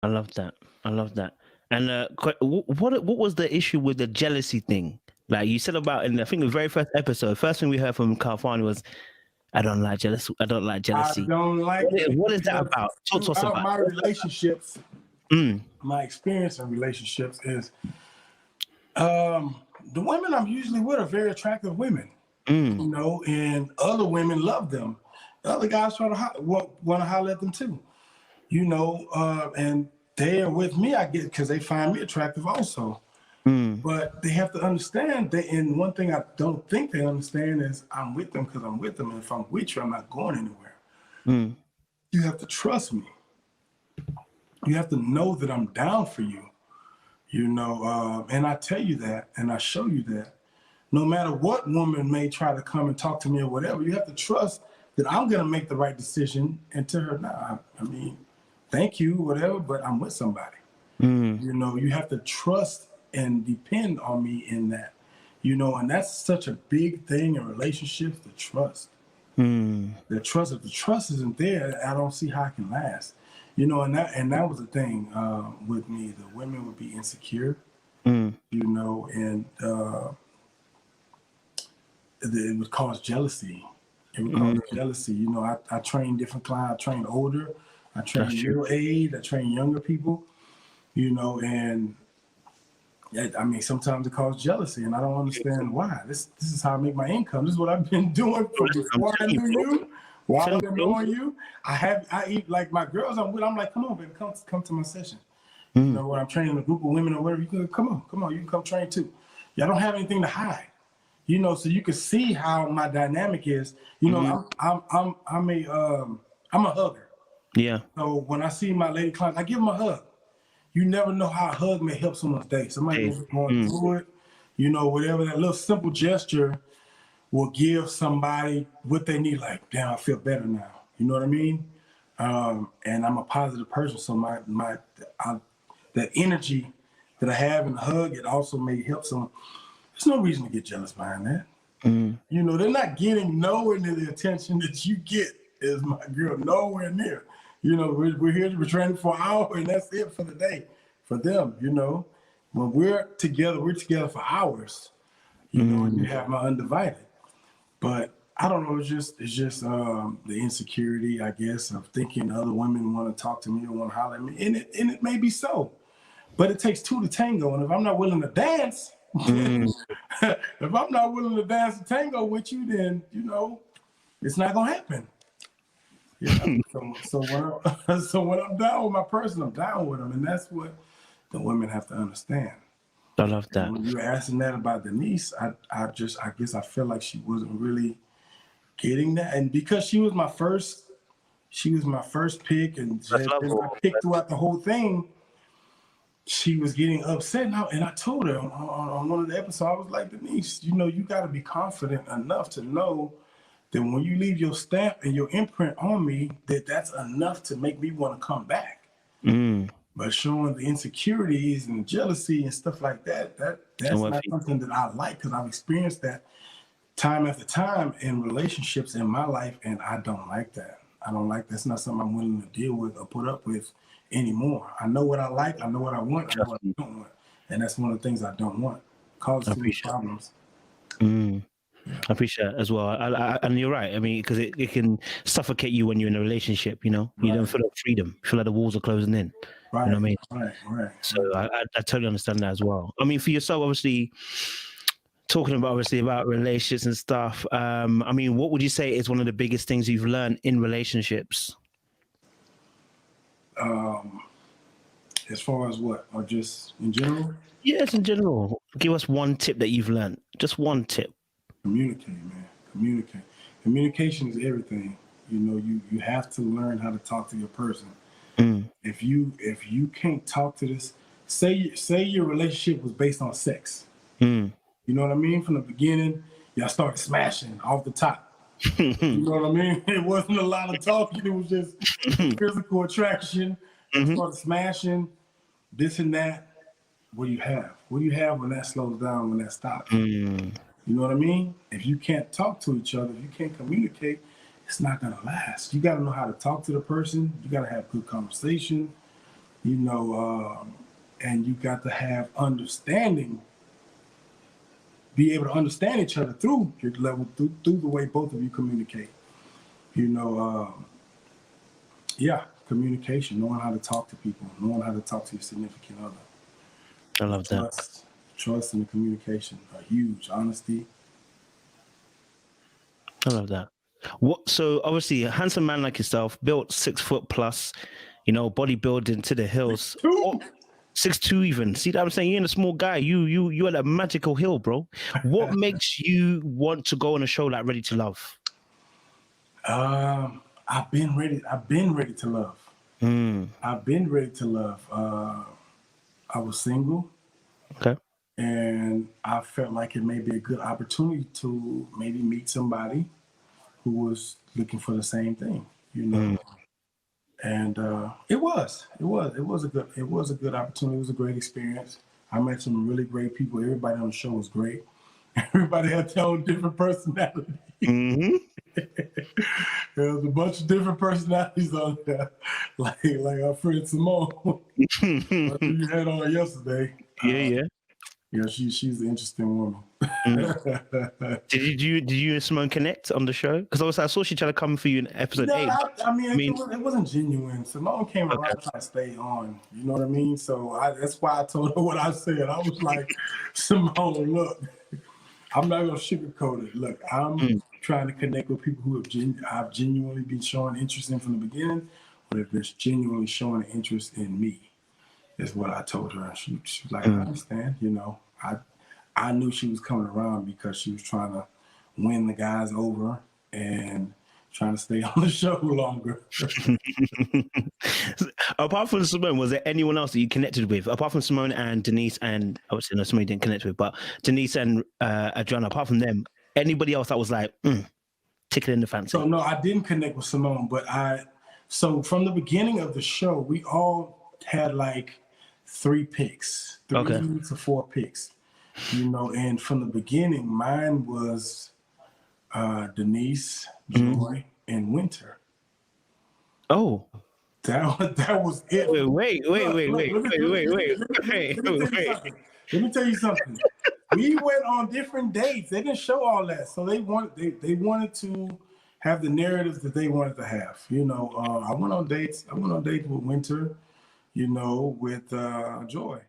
I love that. I love that. And what was the issue with the jealousy thing? Like you said about in I think the very first episode, first thing we heard from Khalfani was, "I don't like jealousy. I don't like I jealousy." don't like it What is that because about? Talk to us throughout about my it. relationships, Mm, my experience in relationships is the women I'm usually with are very attractive women, mm, and other women love them. The other guys try to want to holler at them too, and they are with me, I get, because they find me attractive also. mm, But they have to understand that, and one thing I don't think they understand is I'm with them because I'm with them. And if I'm with you, I'm not going anywhere. mm. You have to trust me. You have to know that I'm down for you, and I tell you that and I show you that. No matter what woman may try to come and talk to me or whatever, you have to trust that I'm going to make the right decision and tell her, nah, I mean, thank you, whatever, but I'm with somebody. Mm, You have to trust and depend on me in that, and that's such a big thing in relationships, the trust. mm. The trust, if the trust isn't there, I don't see how it can last. And that was the thing with me. The women would be insecure, Mm, and it would cause jealousy. It would cause mm, jealousy. I train different clients. I train older, I that's train true. middle age, I train younger people, and I mean, sometimes it causes jealousy, and I don't understand why. This is how I make my income. This is what I've been doing Bro, from I'm before I telling you, knew bro. you. I'm While telling I've you, been bro. knowing you, I eat like my girls I'm with. I'm like, come on, baby, come to my session. Mm, When I'm training a group of women or whatever, you can come on, you can come train too. Yeah, I don't have anything to hide. So you can see how my dynamic is. mm, I'm a hugger. yeah. So when I see my lady clients, I give them a hug. You never know how a hug may help someone's day. Somebody may Hey, be going mm, through it, whatever. That little simple gesture will give somebody what they need. Like, damn, I feel better now. You know what I mean? And I'm a positive person, so that energy that I have in the hug, it also may help someone. There's no reason to get jealous behind that. mm. They're not getting nowhere near the attention that you get as my girl, nowhere near. We're here, we're training for an hour, and that's it for the day for them. When we're together for hours, and you Mm, have my undivided. But I don't know, the insecurity, I guess, of thinking other women want to talk to me or want to holler at me. And it may be so, but it takes two to tango. And if I'm not willing to dance, mm. if I'm not willing to dance a tango with you, then it's not gonna happen. Yeah. So when I'm down with my person, I'm down with them, and that's what the women have to understand. I love And that. when you were asking that about Denise, I guess I feel like she wasn't really getting that, and because she was my first pick, and she First had love been or my pick throughout the whole thing. She was getting upset now, and I told her on one of the episodes, I was like, Denise, you got to be confident enough to know that when you leave your stamp and your imprint on me, that's enough to make me want to come back. mm. But showing the insecurities and the jealousy and stuff like that, And that's what not something that I like, because I've experienced that time after time in relationships in my life, and I don't like that. I don't like that's not something I'm willing to deal with or put up with anymore. I know what I like, I know what I want, I know trust what me. I don't want, and that's one of the things I don't want. Causes I too many appreciate problems. it. Mm. Yeah, I appreciate it as well. And you're right. I mean, because it can suffocate you when you're in a relationship, you don't right, feel like freedom. You feel like the walls are closing in. You know right, what I mean? right, right, So right. I totally understand that as well. I mean, for yourself, obviously, talking about relationships and stuff. I mean, what would you say is one of the biggest things you've learned in relationships? Um, as far as what, or just in general, Yes, in general. Give us one tip that you've learned. Just one tip. communicate, man. Communicate. Communication is everything. You have to learn how to talk to your person. Mm, If you can't talk to this, say your relationship was based on sex. mm. You know what I mean? From the beginning, y'all started smashing off the top. You know what I mean? It wasn't a lot of talking. It was just physical attraction. Y'all Hmm. started smashing this and that. What do you have? What do you have when that slows down? When that stops? Mm. You know what I mean? If you can't talk to each other, if you can't communicate, it's not gonna last. You got to know how to talk to the person. You got to have good conversation. you know, and you got to have understanding, be able to understand each other through your level, through the way both of you communicate. You know, yeah, communication, knowing how to talk to people, knowing how to talk to your significant other. I love that. Trust and communication are huge. Honesty. I love that. What? So obviously, a handsome man like yourself, built 6 foot plus, you know, bodybuilding to the hills. 2. 6'2" even. See that I'm saying? You ain't a small guy. You at a magical hill, bro. What makes you want to go on a show like Ready to Love? I've been ready to love. I've been ready to love. I was single. Okay. And I felt like it may be a good opportunity to maybe meet somebody who was looking for the same thing, you know. And it was a good opportunity. It was a great experience. I met some really great people. Everybody on the show was great. Everybody had their own different personality. There was a bunch of different personalities on there, like our friend Simone, you had on yesterday. Yeah. Yeah, she's an interesting woman. Did you and Simone connect on the show? Because obviously I saw she tried to come for you in episode 8. I mean, it wasn't genuine. Simone came around trying to stay on. You know what I mean? So that's why I told her what I said. I was like, Simone, look, I'm not gonna sugarcoat it. Look, I'm trying to connect with people who I've genuinely been showing interest in from the beginning, but if they're genuinely showing an interest in me, is what I told her. And she was like, I understand. You know, I knew she was coming around because she was trying to win the guys over and trying to stay on the show longer. Apart from Simone, was there anyone else that you connected with? Apart from Simone and Denise, and obviously no, Simone you didn't connect with, but Denise and Adriana, apart from them, anybody else that was like, tickling the fancy? So no, I didn't connect with Simone, but so from the beginning of the show, we all had like 3 picks, 3 to 4 picks, you know, and from the beginning, mine was Denise, Joy, and Winter. Oh. That was it. Wait. Let me tell you something. We went on different dates. They didn't show all that, so they wanted to have the narratives that they wanted to have. You know, I went on dates with Winter, you know, with Joy.